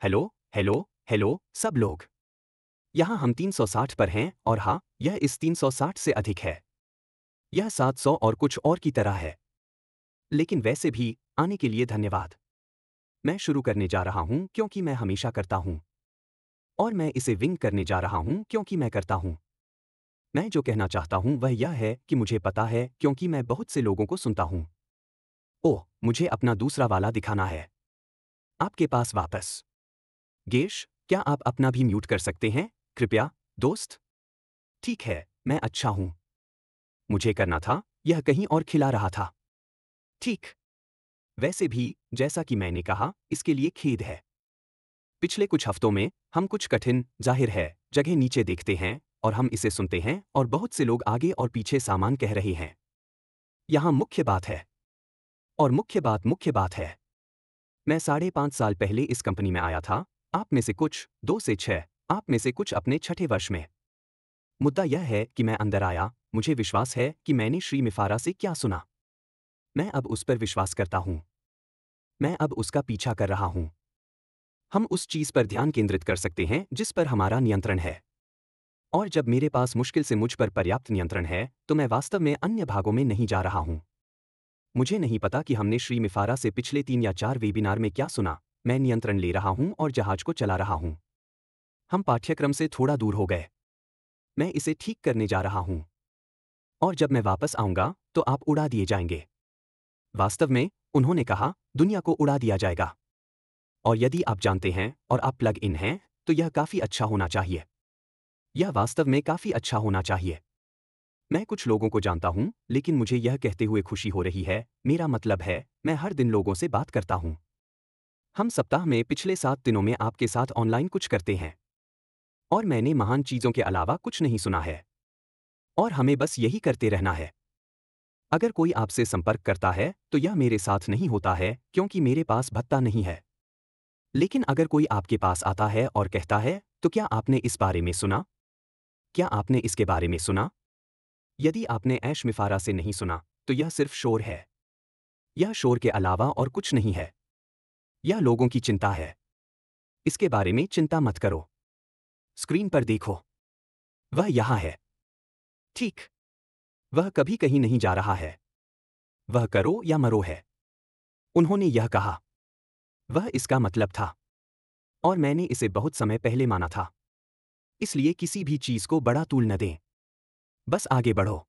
Hello, hello, hello, सब लोग। यहाँ हम 360 पर हैं और हाँ, यह इस 360 से अधिक है। यह 700 और कुछ और की तरह है। लेकिन वैसे भी, आने के लिए धन्यवाद। मैं शुरू करने जा रहा हूँ क्योंकि मैं हमेशा करता हूँ। और मैं इसे विंग करने जा रहा हूँ क्योंकि मैं करता हूँ। मैं जो कहना चाहता हूँ वह यह है कि मुझे पता है क्योंकि मैं बहुत से लोगों को सुनता हूँ। ओह, मुझे अपना दूसरा वाला दिखाना है। आपके पास वापस। गेश, क्या आप अपना भी म्यूट कर सकते हैं, कृपया, दोस्त? ठीक है, मैं अच्छा हूं। मुझे करना था, यह कहीं और खिला रहा था। ठीक। वैसे भी, जैसा कि मैंने कहा, इसके लिए खेद है। पिछले कुछ हफ्तों में, हम कुछ कठिन, जाहिर है, जगह नीचे देखते हैं, और हम इसे सुनते हैं, और बहुत से लोग आगे और पीछे सामान कह रहे हैं। यहाँ मुख्य बात है। और मुख्य बात है। मैं 5.5 साल पहले इस कंपनी में आया था, आप में से कुछ, 2 से 6, आप में से कुछ अपने छठे वर्ष में। मुद्दा यह है कि मैं अंदर आया, मुझे विश्वास है कि मैंने श्री मिफारा से क्या सुना। मैं अब उस पर विश्वास करता हूं। मैं अब उसका पीछा कर रहा हूं। हम उस चीज पर ध्यान केंद्रित कर सकते हैं जिस पर हमारा नियंत्रण है। और जब मेरे पास मुश्किल से मुझ पर पर्याप्त नियंत्रण है, तो मैं वास्तव में अन्य भागों में नहीं जा रहा हूं। मुझे नहीं पता कि हमने श्री मिफारा से पिछले 3 या 4 वेबिनार में क्या सुना। मैं नियंत्रण ले रहा हूं और जहाज को चला रहा हूं। हम पाठ्यक्रम से थोड़ा दूर हो गए। मैं इसे ठीक करने जा रहा हूं। और जब मैं वापस आऊंगा, तो आप उड़ा दिए जाएंगे। वास्तव में, उन्होंने कहा, दुनिया को उड़ा दिया जाएगा। और यदि आप जानते हैं और आप प्लग इन हैं, तो यह काफी अच्छा होना चाहिए। यह वास्तव में काफी अच्छा होना चाहिए। मैं कुछ लोगों को जानता हूं, लेकिन मुझे यह कहते हुए खुशी हो रही है, मेरा मतलब है, मैं हर दिन लोगों से बात करता हूं। हम सप्ताह में पिछले 7 दिनों में आपके साथ ऑनलाइन कुछ करते हैं। और मैंने महान चीजों के अलावा कुछ नहीं सुना है। और हमें बस यही करते रहना है। अगर कोई आपसे संपर्क करता है, तो यह मेरे साथ नहीं होता है क्योंकि मेरे पास भत्ता नहीं है। लेकिन अगर कोई आपके पास आता है और कहता है, तो क्या आपने इस बारे में सुना? क्या आपने इसके बारे में सुना? यदि आपने ऐश मिफारा से नहीं सुना, तो यह सिर्फ शोर है। यह शोर के अलावा और कुछ नहीं है। यह लोगों की चिंता है। इसके बारे में चिंता मत करो। स्क्रीन पर देखो। वह यहाँ है। ठीक। वह कभी कहीं नहीं जा रहा है। वह करो या मरो है। उन्होंने यह कहा। वह इसका मतलब था। और मैंने इसे बहुत समय पहले माना था। इसलिए किसी भी चीज को बड़ा तूल न दें। बस आगे बढ़ो।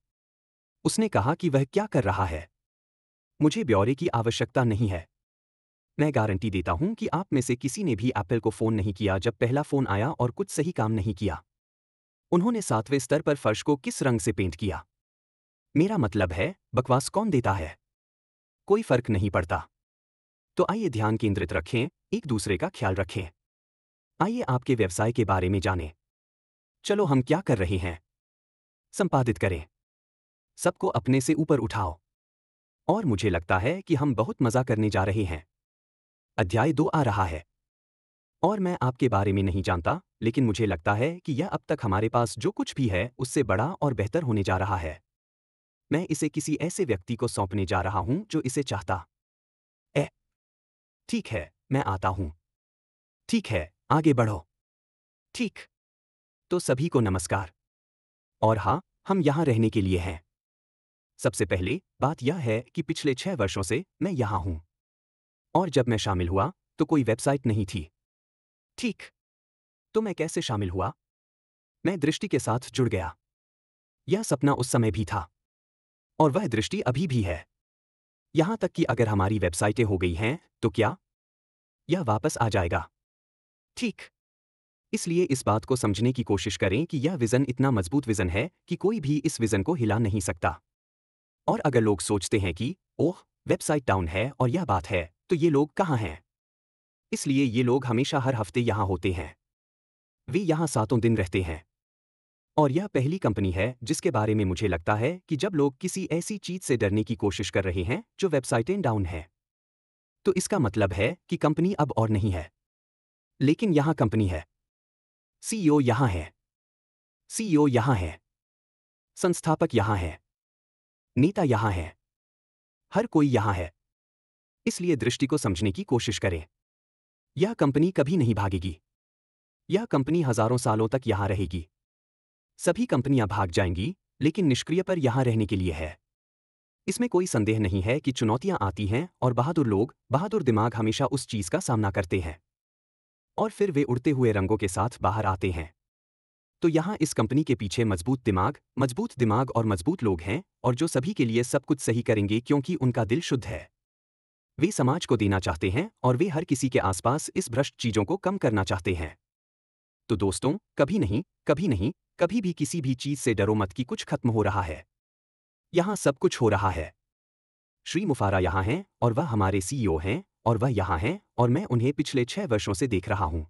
उसने कहा कि वह क्या कर रहा है। मुझे ब्यौरे की आवश्यकता नहीं है। मैं गारंटी देता हूं कि आप में से किसी ने भी एप्पल को फोन नहीं किया जब पहला फोन आया और कुछ सही काम नहीं किया। उन्होंने 7वें स्तर पर फर्श को किस रंग से पेंट किया? मेरा मतलब है, बकवास कौन देता है? कोई फर्क नहीं पड़ता। तो आइए ध्यान केंद्रित रखें, एक दूसरे का ख्याल रखें। आइए आपके व्यवसाय के बारे में जानें। चलो हम क्या कर रहे हैं? संपादित करें। सबको अपने से ऊपर उठाओ। और मुझे लगता है कि हम बहुत मजा करने जा रहे हैं। अध्याय 2 आ रहा है। और मैं आपके बारे में नहीं जानता, लेकिन मुझे लगता है कि यह अब तक हमारे पास जो कुछ भी है उससे बड़ा और बेहतर होने जा रहा है। मैं इसे किसी ऐसे व्यक्ति को सौंपने जा रहा हूं जो इसे चाहता है। ठीक है, मैं आता हूं। ठीक है, आगे बढ़ो। ठीक। तो सभी को नमस्कार। और हाँ, हम यहां रहने के लिए हैं। सबसे पहले, बात यह है कि पिछले 6 वर्षों से मैं यहां हूं। और जब मैं शामिल हुआ, तो कोई वेबसाइट नहीं थी। ठीक। तो मैं कैसे शामिल हुआ? मैं दृष्टि के साथ जुड़ गया। यह सपना उस समय भी था। और वह दृष्टि अभी भी है। यहां तक कि अगर हमारी वेबसाइटें हो गई हैं, तो क्या यह वापस आ जाएगा? ठीक। इसलिए इस बात को समझने की कोशिश करें कि यह विजन इतना मजबूत विजन है कि कोई भी इस विजन को हिला नहीं सकता। और अगर लोग सोचते हैं कि, ओह, वेबसाइट डाउन है और यह बात है, तो ये लोग कहाँ हैं? इसलिए ये लोग हमेशा हर हफ्ते यहां होते हैं। वे यहां 7 दिन रहते हैं। और यह पहली कंपनी है जिसके बारे में मुझे लगता है कि जब लोग किसी ऐसी चीज से डरने की कोशिश कर रहे हैं जो वेबसाइटें डाउन है, तो इसका मतलब है कि कंपनी अब और नहीं है। लेकिन यहां कंपनी है। सीईओ यहां है। सीईओ यहां है। संस्थापक यहां है। नेता यहां है। हर कोई यहां है। इसलिए दृष्टि को समझने की कोशिश करें। यह कंपनी कभी नहीं भागेगी। यह कंपनी हजारों सालों तक यहां रहेगी। सभी कंपनियां भाग जाएंगी, लेकिन निष्क्रिय पर यहां रहने के लिए है। इसमें कोई संदेह नहीं है कि चुनौतियां आती हैं और बहादुर लोग, बहादुर दिमाग हमेशा उस चीज का सामना करते हैं। और फिर वे उड़ते हुए रंगों के साथ बाहर आते हैं। तो यहां इस कंपनी के पीछे मजबूत दिमाग और मजबूत लोग हैं, और जो सभी के लिए सब कुछ सही करेंगे क्योंकि उनका दिल शुद्ध है। वे समाज को देना चाहते हैं और वे हर किसी के आसपास इस भ्रष्ट चीजों को कम करना चाहते हैं। तो दोस्तों, कभी नहीं, कभी नहीं, कभी भी किसी भी चीज से डरो मत कि कुछ खत्म हो रहा है। यहां सब कुछ हो रहा है। श्री मुफारा यहां हैं और वह हमारे सीईओ हैं, और वह यहां हैं और मैं उन्हें पिछले 6 वर्षों से देख रहा हूं।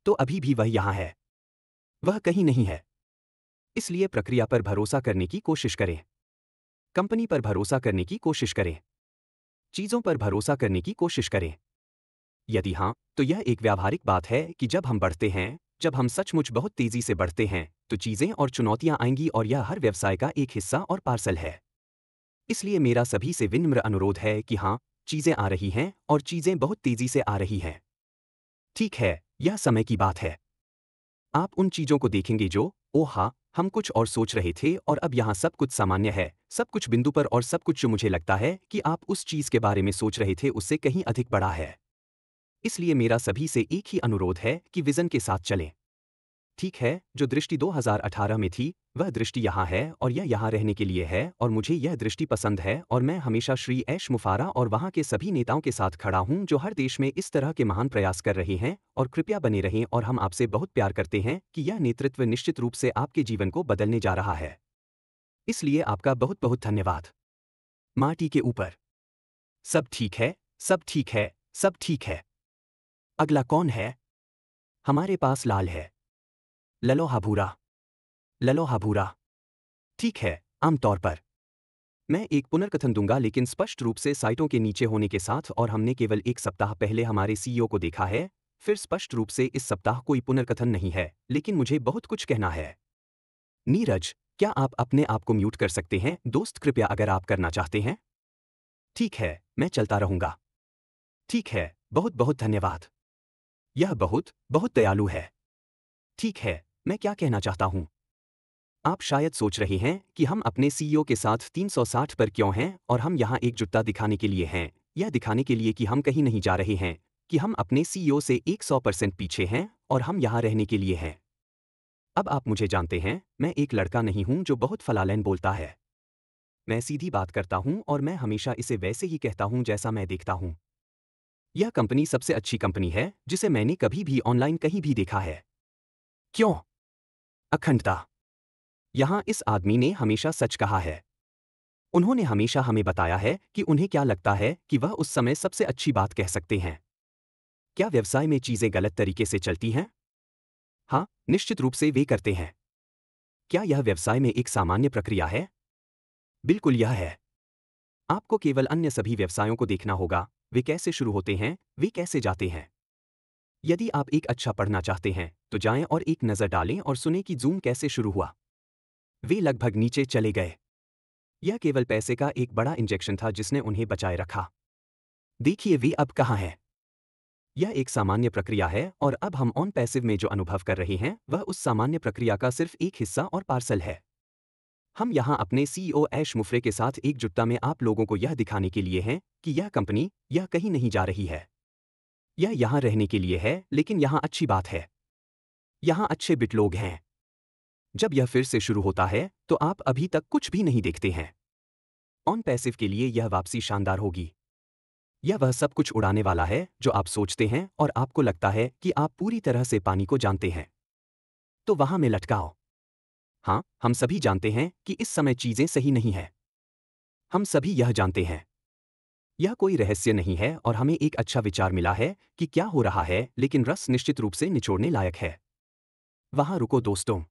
तो अभी भी वह यहां है। वह कहीं नहीं है। इसलिए प्रक्रिया पर भरोसा करने की कोशिश करें। कंपनी पर भरोसा करने की कोशिश करें। चीजों पर भरोसा करने की कोशिश करें। यदि हां, तो यह एक व्यावहारिक बात है कि जब हम बढ़ते हैं, जब हम सचमुच बहुत तेजी से बढ़ते हैं, तो चीजें और चुनौतियां आएंगी और यह हर व्यवसाय का एक हिस्सा और पार्सल है। इसलिए मेरा सभी से विनम्र अनुरोध है कि हाँ, चीजें आ रही हैं और चीजें बहुत तेजी से आ रही हैं। ठीक है, यह समय की बात है। आप उन चीजों को देखेंगे जो, ओह हाँ, हम कुछ और सोच रहे थे और अब यहाँ सब कुछ सामान्य है, सब कुछ बिंदु पर, और सब कुछ जो मुझे लगता है कि आप उस चीज के बारे में सोच रहे थे उससे कहीं अधिक बड़ा है। इसलिए मेरा सभी से एक ही अनुरोध है कि विजन के साथ चलें। ठीक है, जो दृष्टि 2018 में थी, वह दृष्टि यहाँ है और यह यहाँ रहने के लिए है, और मुझे यह दृष्टि पसंद है, और मैं हमेशा श्री ऐश मुफारा और वहाँ के सभी नेताओं के साथ खड़ा हूँ जो हर देश में इस तरह के महान प्रयास कर रहे हैं, और कृपया बने रहें, और हम आपसे बहुत प्यार करते हैं कि यह नेतृत्व निश्चित रूप से आपके जीवन को बदलने जा रहा है। इसलिए आपका बहुत बहुत धन्यवाद। माटी के ऊपर। सब ठीक है, सब ठीक है, सब ठीक है। अगला कौन है? हमारे पास लाल है। ललो हाबूरा। ललो हाबूरा। ठीक है, आमतौर पर। मैं एक पुनर्कथन दूंगा, लेकिन स्पष्ट रूप से साइटों के नीचे होने के साथ, और हमने केवल एक सप्ताह पहले हमारे सीईओ को देखा है। फिर स्पष्ट रूप से इस सप्ताह कोई पुनर्कथन नहीं है, लेकिन मुझे बहुत कुछ कहना है। नीरज, क्या आप अपने आप को म्यूट कर सकते हैं दोस्त, कृपया अगर आप करना चाहते हैं? ठीक है, मैं चलता रहूंगा। ठीक है, बहुत बहुत धन्यवाद। यह बहुत बहुत दयालु है। ठीक है, मैं क्या कहना चाहता हूं? आप शायद सोच रहे हैं कि हम अपने सीईओ के साथ 360 पर क्यों हैं, और हम यहां एकजुटता दिखाने के लिए हैं, यह दिखाने के लिए कि हम कहीं नहीं जा रहे हैं, कि हम अपने सीईओ से 100% पीछे हैं, और हम यहां रहने के लिए हैं। अब आप मुझे जानते हैं, मैं एक लड़का नहीं हूं जो बहुत फलालैन बोलता है। मैं सीधी बात करता हूं और मैं हमेशा इसे वैसे ही कहता हूं जैसा मैं देखता हूं। यह कंपनी सबसे अच्छी कंपनी है जिसे मैंने कभी भी ऑनलाइन कहीं भी देखा है। क्यों? अखंडता। यहां इस आदमी ने हमेशा सच कहा है। उन्होंने हमेशा हमें बताया है कि उन्हें क्या लगता है कि वह उस समय सबसे अच्छी बात कह सकते हैं। क्या व्यवसाय में चीजें गलत तरीके से चलती हैं? हाँ, निश्चित रूप से वे करते हैं। क्या यह व्यवसाय में एक सामान्य प्रक्रिया है? बिल्कुल यह है। आपको केवल अन्य सभी व्यवसायों को देखना होगा, वे कैसे शुरू होते हैं, वे कैसे जाते हैं। यदि आप एक अच्छा पढ़ना चाहते हैं, तो जाएं और एक नज़र डालें और सुनें कि जूम कैसे शुरू हुआ। वे लगभग नीचे चले गए। यह केवल पैसे का एक बड़ा इंजेक्शन था जिसने उन्हें बचाए रखा। देखिए वे अब कहाँ हैं। यह एक सामान्य प्रक्रिया है, और अब हम ऑन पैसिव में जो अनुभव कर रहे हैं वह उस सामान्य प्रक्रिया का सिर्फ एक हिस्सा और पार्सल है। हम यहां अपने सीईओ ऐश मुफरे के साथ एकजुटता में आप लोगों को यह दिखाने के लिए हैं कि यह कंपनी, यह कहीं नहीं जा रही है। यह यहां रहने के लिए है, लेकिन यहां अच्छी बात है। यहां अच्छे बिट लोग हैं। जब यह फिर से शुरू होता है, तो आप अभी तक कुछ भी नहीं देखते हैं। ऑन पैसिव के लिए यह वापसी शानदार होगी। यह वह सब कुछ उड़ाने वाला है जो आप सोचते हैं और आपको लगता है कि आप पूरी तरह से पानी को जानते हैं। तो वहां में लटकाओ। हाँ, हम सभी जानते हैं कि इस समय चीजें सही नहीं हैं। हम सभी यह जानते हैं। यह कोई रहस्य नहीं है, और हमें एक अच्छा विचार मिला है कि क्या हो रहा है, लेकिन रस निश्चित रूप से निचोड़ने लायक है। वहां रुको दोस्तों।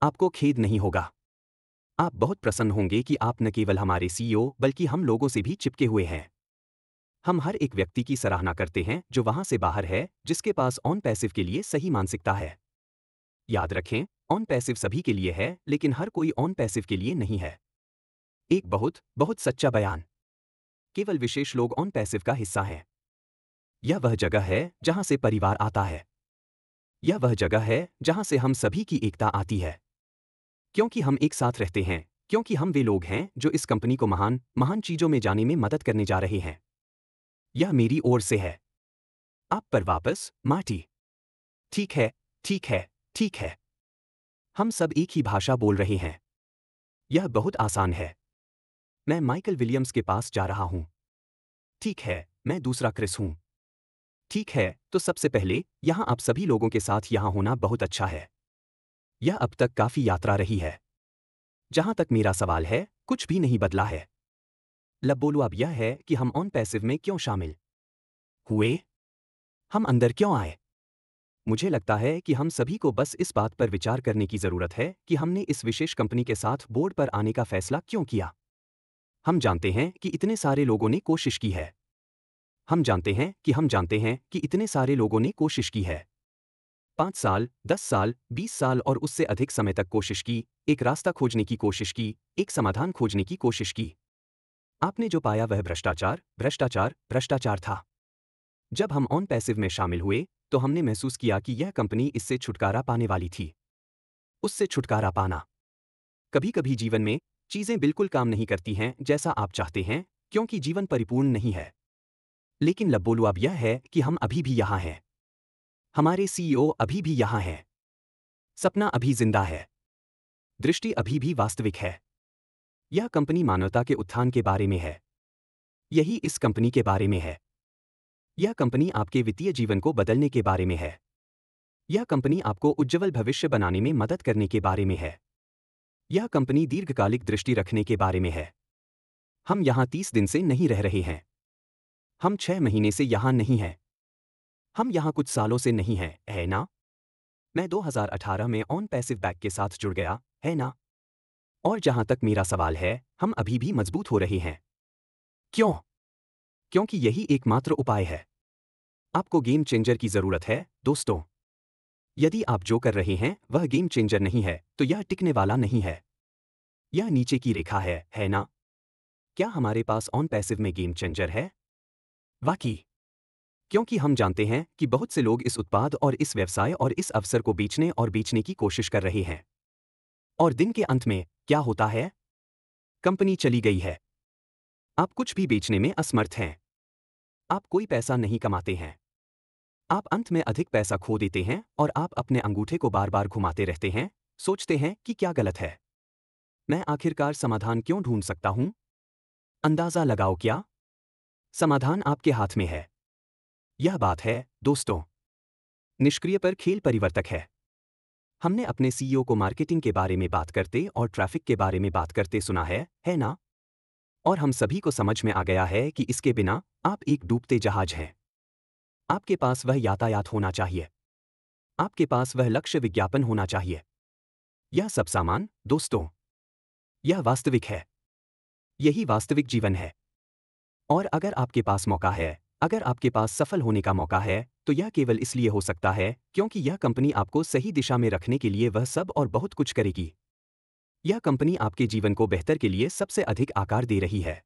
आपको खेद नहीं होगा। आप बहुत प्रसन्न होंगे कि आप न केवल हमारे सीईओ बल्कि हम लोगों से भी चिपके हुए हैं। हम हर एक व्यक्ति की सराहना करते हैं जो वहां से बाहर है, जिसके पास ऑन पैसिव के लिए सही मानसिकता है। याद रखें, ऑन पैसिव सभी के लिए है, लेकिन हर कोई ऑन पैसिव के लिए नहीं है। एक बहुत बहुत सच्चा बयान। केवल विशेष लोग ऑन पैसिव का हिस्सा हैं। यह वह जगह है जहां से परिवार आता है। यह वह जगह है जहां से हम सभी की एकता आती है। क्योंकि हम एक साथ रहते हैं, क्योंकि हम वे लोग हैं जो इस कंपनी को महान महान चीजों में जाने में मदद करने जा रहे हैं। यह मेरी ओर से है। आप पर वापस, मार्टी। ठीक है, ठीक है, ठीक है। हम सब एक ही भाषा बोल रहे हैं। यह बहुत आसान है। मैं माइकल विलियम्स के पास जा रहा हूं। ठीक है, मैं दूसरा क्रिस हूं। ठीक है, तो सबसे पहले यहां आप सभी लोगों के साथ यहां होना बहुत अच्छा है। यह अब तक काफी यात्रा रही है। जहां तक मेरा सवाल है, कुछ भी नहीं बदला है। लब बोलो अब यह है कि हम ऑन पैसिव में क्यों शामिल हुए? हम अंदर क्यों आए? मुझे लगता है कि हम सभी को बस इस बात पर विचार करने की जरूरत है कि हमने इस विशेष कंपनी के साथ बोर्ड पर आने का फैसला क्यों किया। हम जानते हैं कि इतने सारे लोगों ने कोशिश की है। हम जानते हैं कि इतने सारे लोगों ने कोशिश की है। 5 साल, 10 साल, 20 साल और उससे अधिक समय तक कोशिश की, एक रास्ता खोजने की कोशिश की, एक समाधान खोजने की कोशिश की। आपने जो पाया वह भ्रष्टाचार, भ्रष्टाचार, भ्रष्टाचार था। जब हम ऑन पैसिव में शामिल हुए, तो हमने महसूस किया कि यह कंपनी इससे छुटकारा पाने वाली थी। उससे छुटकारा पाना। कभी कभी जीवन में चीजें बिल्कुल काम नहीं करती हैं जैसा आप चाहते हैं, क्योंकि जीवन परिपूर्ण नहीं है। लेकिन लबोलू अब यह है कि हम अभी भी यहां हैं। हमारे सीईओ अभी भी यहां हैं। सपना अभी जिंदा है। दृष्टि अभी भी वास्तविक है। यह कंपनी मानवता के उत्थान के बारे में है। यही इस कंपनी के बारे में है। यह कंपनी आपके वित्तीय जीवन को बदलने के बारे में है। यह कंपनी आपको उज्ज्वल भविष्य बनाने में मदद करने के बारे में है। यह कंपनी दीर्घकालिक दृष्टि रखने के बारे में है। हम यहां 30 दिन से नहीं रह रहे हैं। हम 6 महीने से यहां नहीं हैं। हम यहां कुछ सालों से नहीं हैं, है ना? मैं 2018 में ऑन पैसिव बैक के साथ जुड़ गया, है ना? और जहां तक मेरा सवाल है, हम अभी भी मजबूत हो रहे हैं। क्यों? क्योंकि यही एकमात्र उपाय है। आपको गेम चेंजर की जरूरत है, दोस्तों। यदि आप जो कर रहे हैं वह गेम चेंजर नहीं है, तो यह टिकने वाला नहीं है। यह नीचे की रेखा है ना? क्या हमारे पास ऑन पैसिव में गेम चेंजर है? वाकई। क्योंकि हम जानते हैं कि बहुत से लोग इस उत्पाद और इस व्यवसाय और इस अवसर को बेचने और बेचने की कोशिश कर रहे हैं। और दिन के अंत में क्या होता है? कंपनी चली गई है। आप कुछ भी बेचने में असमर्थ हैं। आप कोई पैसा नहीं कमाते हैं। आप अंत में अधिक पैसा खो देते हैं और आप अपने अंगूठे को बार बार घुमाते रहते हैं, सोचते हैं कि क्या गलत है। मैं आखिरकार समाधान क्यों ढूंढ सकता हूं? अंदाजा लगाओ क्या? समाधान आपके हाथ में है। यह बात है, दोस्तों। निष्क्रिय पर खेल परिवर्तक है। हमने अपने सीईओ को मार्केटिंग के बारे में बात करते और ट्रैफिक के बारे में बात करते सुना है ना? और हम सभी को समझ में आ गया है कि इसके बिना आप एक डूबते जहाज हैं। आपके पास वह यातायात होना चाहिए। आपके पास वह लक्ष्य विज्ञापन होना चाहिए। यह सब सामान, दोस्तों। यह वास्तविक है। यही वास्तविक जीवन है। और अगर आपके पास मौका है, अगर आपके पास सफल होने का मौका है, तो यह केवल इसलिए हो सकता है क्योंकि यह कंपनी आपको सही दिशा में रखने के लिए वह सब और बहुत कुछ करेगी। यह कंपनी आपके जीवन को बेहतर के लिए सबसे अधिक आकार दे रही है।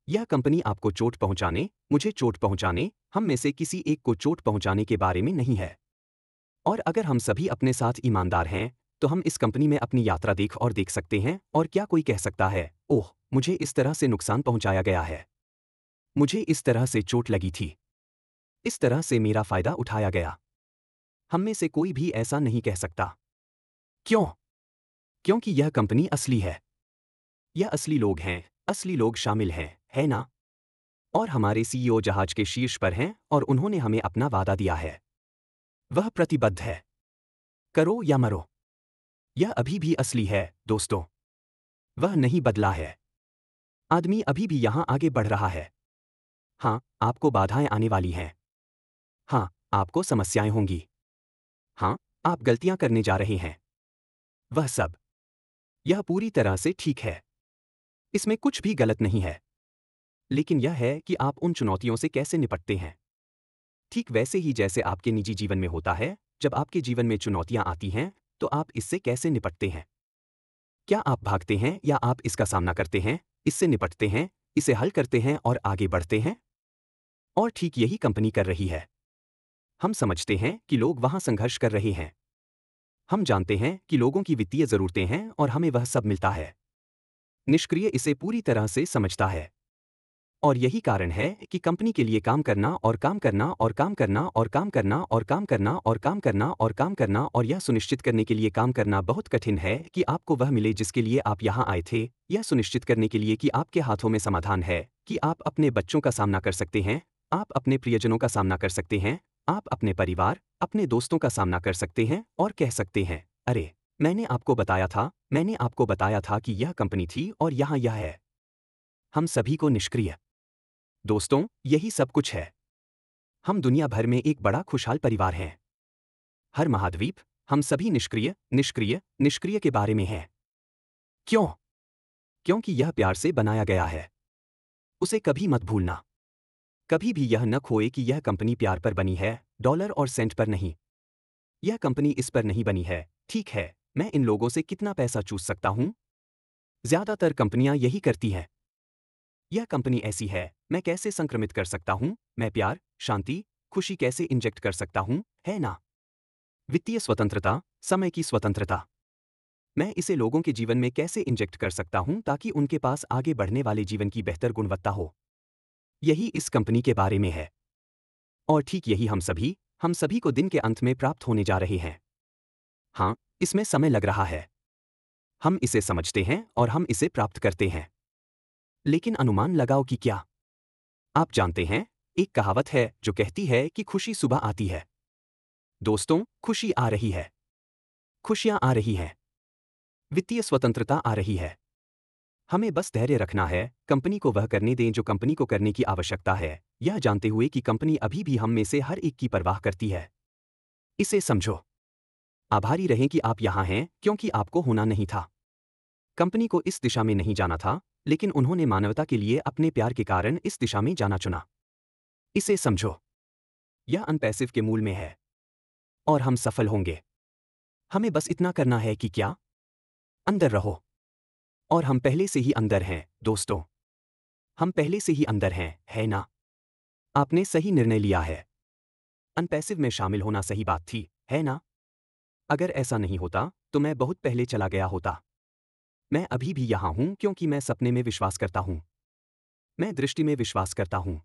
यह कंपनी आपको चोट पहुंचाने, मुझे चोट पहुंचाने, हम में से किसी एक को चोट पहुंचाने के बारे में नहीं है। और अगर हम सभी अपने साथ ईमानदार हैं, तो हम इस कंपनी में अपनी यात्रा देख सकते हैं और क्या कोई कह सकता है, ओह, मुझे इस तरह से नुकसान पहुंचाया गया है। मुझे इस तरह से चोट लगी थी। इस तरह से मेरा फायदा उठाया गया। हम में से कोई भी ऐसा नहीं कह सकता। क्यों? क्योंकि यह कंपनी असली है। यह असली लोग हैं, असली लोग शामिल हैं, है ना? और हमारे सीईओ जहाज के शीर्ष पर हैं और उन्होंने हमें अपना वादा दिया है। वह प्रतिबद्ध है। करो या मरो। यह अभी भी असली है, दोस्तों। वह नहीं बदला है। आदमी अभी भी यहां आगे बढ़ रहा है। हाँ, आपको बाधाएं आने वाली हैं। हाँ, आपको समस्याएं होंगी। हाँ, आप गलतियां करने जा रहे हैं। वह सब। यह पूरी तरह से ठीक है। इसमें कुछ भी गलत नहीं है। लेकिन यह है कि आप उन चुनौतियों से कैसे निपटते हैं। ठीक वैसे ही जैसे आपके निजी जीवन में होता है, जब आपके जीवन में चुनौतियां आती हैं, तो आप इससे कैसे निपटते हैं? क्या आप भागते हैं या आप इसका सामना करते हैं, इससे निपटते हैं, इसे हल करते हैं और आगे बढ़ते हैं? और ठीक यही कंपनी कर रही है। हम समझते हैं कि लोग वहां संघर्ष कर रहे हैं। हम जानते हैं कि लोगों की वित्तीय जरूरतें हैं और हमें वह सब मिलता है। निष्क्रिय इसे पूरी तरह से समझता है। और यही कारण है कि कंपनी के लिए काम करना और काम करना और काम करना और काम करना और काम करना और काम करना और काम करना और यह सुनिश्चित करने के लिए काम करना बहुत कठिन है कि आपको वह मिले जिसके लिए आप यहां आए थे, यह सुनिश्चित करने के लिए कि आपके हाथों में समाधान है, कि आप अपने बच्चों का सामना कर सकते हैं, आप अपने प्रियजनों का सामना कर सकते हैं, आप अपने परिवार, अपने दोस्तों का सामना कर सकते हैं और कह सकते हैं, अरे, मैंने आपको बताया था कि यह कंपनी थी और यहां यह है। हम सभी को निष्क्रिय। दोस्तों, यही सब कुछ है। हम दुनिया भर में एक बड़ा खुशहाल परिवार हैं। हर महाद्वीप, हम सभी निष्क्रिय, निष्क्रिय, निष्क्रिय के बारे में हैं। क्यों? क्योंकि यह प्यार से बनाया गया है। उसे कभी मत भूलना। कभी भी यह न खोए कि यह कंपनी प्यार पर बनी है, डॉलर और सेंट पर नहीं। यह कंपनी इस पर नहीं बनी है, ठीक है, मैं इन लोगों से कितना पैसा चूस सकता हूं? ज्यादातर कंपनियां यही करती हैं। यह कंपनी ऐसी है, मैं कैसे संक्रमित कर सकता हूं, मैं प्यार, शांति, खुशी कैसे इंजेक्ट कर सकता हूं, है ना? वित्तीय स्वतंत्रता, समय की स्वतंत्रता। मैं इसे लोगों के जीवन में कैसे इंजेक्ट कर सकता हूं ताकि उनके पास आगे बढ़ने वाले जीवन की बेहतर गुणवत्ता हो। यही इस कंपनी के बारे में है। और ठीक यही हम सभी को दिन के अंत में प्राप्त होने जा रहे हैं। हाँ, इसमें समय लग रहा है। हम इसे समझते हैं और हम इसे प्राप्त करते हैं। लेकिन अनुमान लगाओ कि क्या? आप जानते हैं, एक कहावत है जो कहती है कि खुशी सुबह आती है। दोस्तों, खुशी आ रही है। खुशियां आ रही हैं। वित्तीय स्वतंत्रता आ रही है। हमें बस धैर्य रखना है, कंपनी को वह करने दें जो कंपनी को करने की आवश्यकता है, यह जानते हुए कि कंपनी अभी भी हम में से हर एक की परवाह करती है। इसे समझो। आभारी रहें कि आप यहां हैं क्योंकि आपको होना नहीं था। कंपनी को इस दिशा में नहीं जाना था, लेकिन उन्होंने मानवता के लिए अपने प्यार के कारण इस दिशा में जाना चुना। इसे समझो। यह अनपैसिव के मूल में है। और हम सफल होंगे। हमें बस इतना करना है कि क्या? अंदर रहो। और हम पहले से ही अंदर हैं, दोस्तों। हम पहले से ही अंदर हैं, है ना? आपने सही निर्णय लिया है। अनपैसिव में शामिल होना सही बात थी, है ना? अगर ऐसा नहीं होता, तो मैं बहुत पहले चला गया होता। मैं अभी भी यहां हूं क्योंकि मैं सपने में विश्वास करता हूं। मैं दृष्टि में विश्वास करता हूं।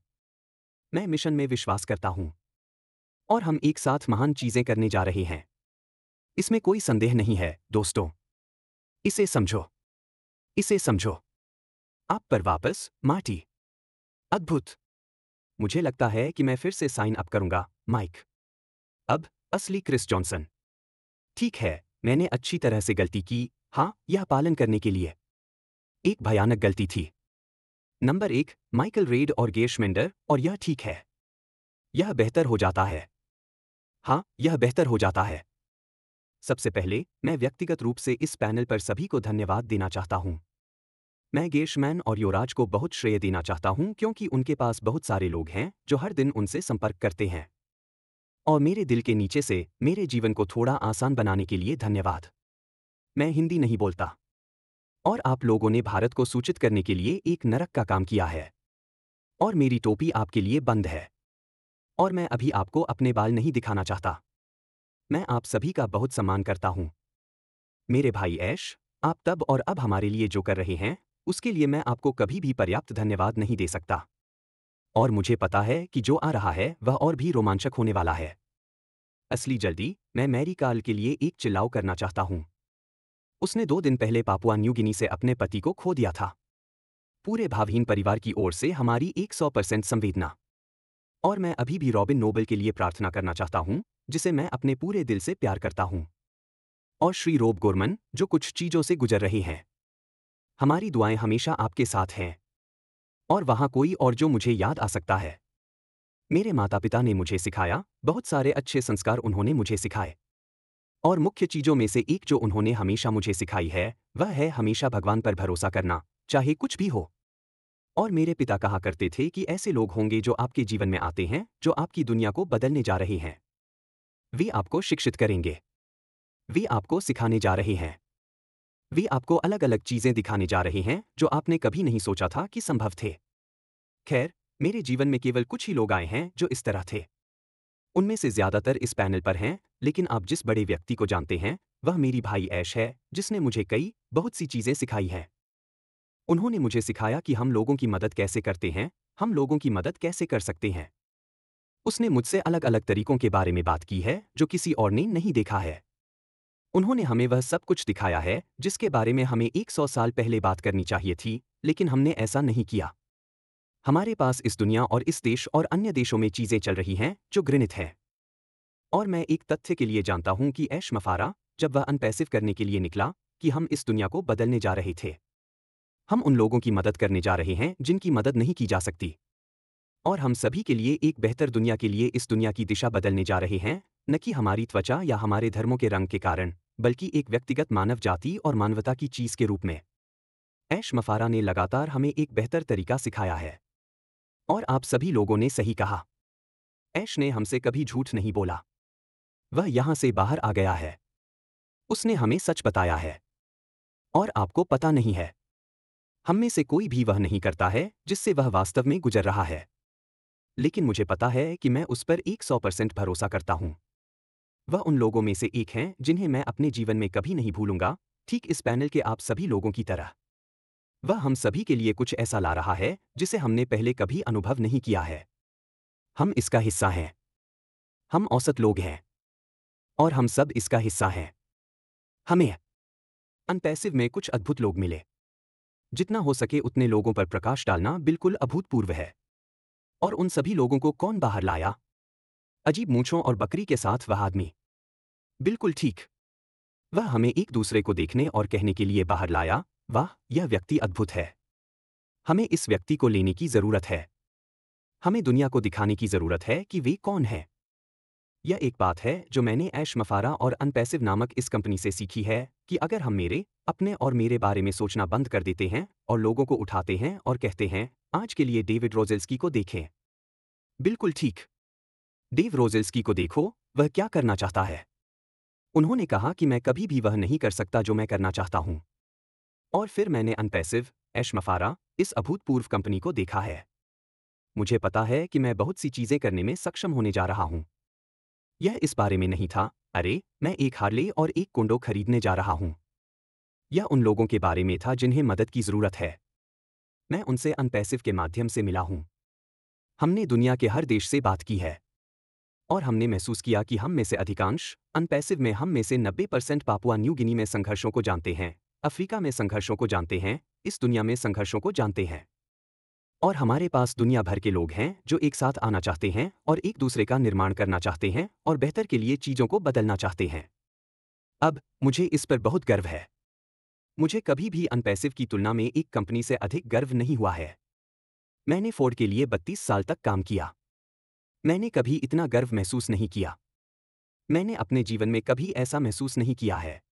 मैं मिशन में विश्वास करता हूं। और हम एक साथ महान चीजें करने जा रहे हैं। इसमें कोई संदेह नहीं है, दोस्तों। इसे समझो। इसे समझो। आप पर वापस, मार्टी। अद्भुत। मुझे लगता है कि मैं फिर से साइन अप करूंगा, माइक। अब, असली क्रिस जॉनसन। ठीक है, मैंने अच्छी तरह से गलती की, हाँ, यह पालन करने के लिए। एक भयानक गलती थी। नंबर 1, माइकल रेड और गेर्शमेंडर, और यह ठीक है। यह बेहतर हो जाता है। हाँ, यह बेहतर हो जाता है। सबसे पहले, मैं व्यक्तिगत रूप से इस पैनल पर सभी को धन्यवाद देना चाहता हूं। मैं गेर्शमैन और योराज को बहुत श्रेय देना चाहता हूं क्योंकि उनके पास बहुत सारे लोग हैं जो हर दिन उनसे संपर्क करते हैं। और मेरे दिल के नीचे से मेरे जीवन को थोड़ा आसान बनाने के लिए धन्यवाद। मैं हिंदी नहीं बोलता। और आप लोगों ने भारत को सूचित करने के लिए एक नरक का काम किया है। और मेरी टोपी आपके लिए बंद है। और मैं अभी आपको अपने बाल नहीं दिखाना चाहता। मैं आप सभी का बहुत सम्मान करता हूं। मेरे भाई ऐश, आप तब और अब हमारे लिए जो कर रहे हैं, उसके लिए मैं आपको कभी भी पर्याप्त धन्यवाद नहीं दे सकता। और मुझे पता है कि जो आ रहा है वह और भी रोमांचक होने वाला है। असली जल्दी, मैं मैरी कार्ल के लिए एक चिल्लाओ करना चाहता हूं। उसने 2 दिन पहले पापुआ न्यू गिनी से अपने पति को खो दिया था। पूरे भावहीन परिवार की ओर से हमारी 100% संवेदना। और मैं अभी भी रॉबिन नोबल के लिए प्रार्थना करना चाहता हूं, जिसे मैं अपने पूरे दिल से प्यार करता हूं। और श्री रोब गोरमन, जो कुछ चीजों से गुजर रहे हैं। हमारी दुआएं हमेशा आपके साथ हैं। और वहां कोई और जो मुझे याद आ सकता है। मेरे माता पिता ने मुझे सिखाया, बहुत सारे अच्छे संस्कार उन्होंने मुझे सिखाए। और मुख्य चीजों में से एक जो उन्होंने हमेशा मुझे सिखाई है, वह है हमेशा भगवान पर भरोसा करना, चाहे कुछ भी हो। और मेरे पिता कहा करते थे कि ऐसे लोग होंगे जो आपके जीवन में आते हैं, जो आपकी दुनिया को बदलने जा रहे हैं। वे आपको शिक्षित करेंगे। वे आपको सिखाने जा रहे हैं। वे आपको अलग अलग चीजें दिखाने जा रहे हैं जो आपने कभी नहीं सोचा था कि संभव थे। खैर, मेरे जीवन में केवल कुछ ही लोग आए हैं जो इस तरह थे। उनमें से ज्यादातर इस पैनल पर हैं, लेकिन आप जिस बड़े व्यक्ति को जानते हैं, वह मेरी भाई ऐश है, जिसने मुझे बहुत सी चीजें सिखाई हैं। उन्होंने मुझे सिखाया कि हम लोगों की मदद कैसे करते हैं, हम लोगों की मदद कैसे कर सकते हैं। उसने मुझसे अलग अलग तरीकों के बारे में बात की है जो किसी और ने नहीं देखा है। उन्होंने हमें वह सब कुछ दिखाया है जिसके बारे में हमें 100 साल पहले बात करनी चाहिए थी, लेकिन हमने ऐसा नहीं किया। हमारे पास इस दुनिया और इस देश और अन्य देशों में चीजें चल रही हैं जो घृणित हैं। और मैं एक तथ्य के लिए जानता हूं कि ऐश मफारा, जब वह अनपैसिव करने के लिए निकला, कि हम इस दुनिया को बदलने जा रहे थे। हम उन लोगों की मदद करने जा रहे हैं जिनकी मदद नहीं की जा सकती। और हम सभी के लिए एक बेहतर दुनिया के लिए इस दुनिया की दिशा बदलने जा रहे हैं, न कि हमारी त्वचा या हमारे धर्मों के रंग के कारण, बल्कि एक व्यक्तिगत मानव जाति और मानवता की चीज के रूप में। ऐश मफारा ने लगातार हमें एक बेहतर तरीका सिखाया है। और आप सभी लोगों ने सही कहा। ऐश ने हमसे कभी झूठ नहीं बोला। वह यहां से बाहर आ गया है। उसने हमें सच बताया है। और आपको पता नहीं है, हम में से कोई भी वह नहीं करता है जिससे वह वास्तव में गुजर रहा है। लेकिन मुझे पता है कि मैं उस पर 100% भरोसा करता हूं। वह उन लोगों में से एक हैं जिन्हें मैं अपने जीवन में कभी नहीं भूलूंगा, ठीक इस पैनल के आप सभी लोगों की तरह। वह हम सभी के लिए कुछ ऐसा ला रहा है जिसे हमने पहले कभी अनुभव नहीं किया है। हम इसका हिस्सा हैं। हम औसत लोग हैं। और हम सब इसका हिस्सा हैं। हमें अनपैसिव में कुछ अद्भुत लोग मिले। जितना हो सके उतने लोगों पर प्रकाश डालना बिल्कुल अभूतपूर्व है। और उन सभी लोगों को कौन बाहर लाया? अजीब मूंछों और बकरी के साथ वह आदमी। बिल्कुल ठीक। वह हमें एक दूसरे को देखने और कहने के लिए बाहर लाया, वाह, यह व्यक्ति अद्भुत है। हमें इस व्यक्ति को लेने की जरूरत है। हमें दुनिया को दिखाने की जरूरत है कि वे कौन है। यह एक बात है जो मैंने ऐश मफारा और अनपैसिव नामक इस कंपनी से सीखी है, कि अगर हम अपने और मेरे बारे में सोचना बंद कर देते हैं और लोगों को उठाते हैं और कहते हैं, आज के लिए डेविड रोजेल्स्की को देखें। बिल्कुल ठीक। डेव रोजेल्स्की को देखो, वह क्या करना चाहता है। उन्होंने कहा कि मैं कभी भी वह नहीं कर सकता जो मैं करना चाहता हूं। और फिर मैंने अनपैसिव, ऐश मफारा, इस अभूतपूर्व कंपनी को देखा है। मुझे पता है कि मैं बहुत सी चीजें करने में सक्षम होने जा रहा हूं। यह इस बारे में नहीं था, अरे, मैं एक हार्ले और एक कुंडो खरीदने जा रहा हूं। यह उन लोगों के बारे में था जिन्हें मदद की जरूरत है। मैं उनसे अनपैसिव के माध्यम से मिला हूं। हमने दुनिया के हर देश से बात की है। और हमने महसूस किया कि हम में से अधिकांश, अनपैसिव में हम में से 90% पापुआ न्यू गिनी में संघर्षों को जानते हैं, अफ्रीका में संघर्षों को जानते हैं, इस दुनिया में संघर्षों को जानते हैं। और हमारे पास दुनिया भर के लोग हैं जो एक साथ आना चाहते हैं और एक दूसरे का निर्माण करना चाहते हैं और बेहतर के लिए चीजों को बदलना चाहते हैं। अब मुझे इस पर बहुत गर्व है। मुझे कभी भी अनपैसिव की तुलना में एक कंपनी से अधिक गर्व नहीं हुआ है। मैंने फोर्ड के लिए 32 साल तक काम किया। मैंने कभी इतना गर्व महसूस नहीं किया। मैंने अपने जीवन में कभी ऐसा महसूस नहीं किया है।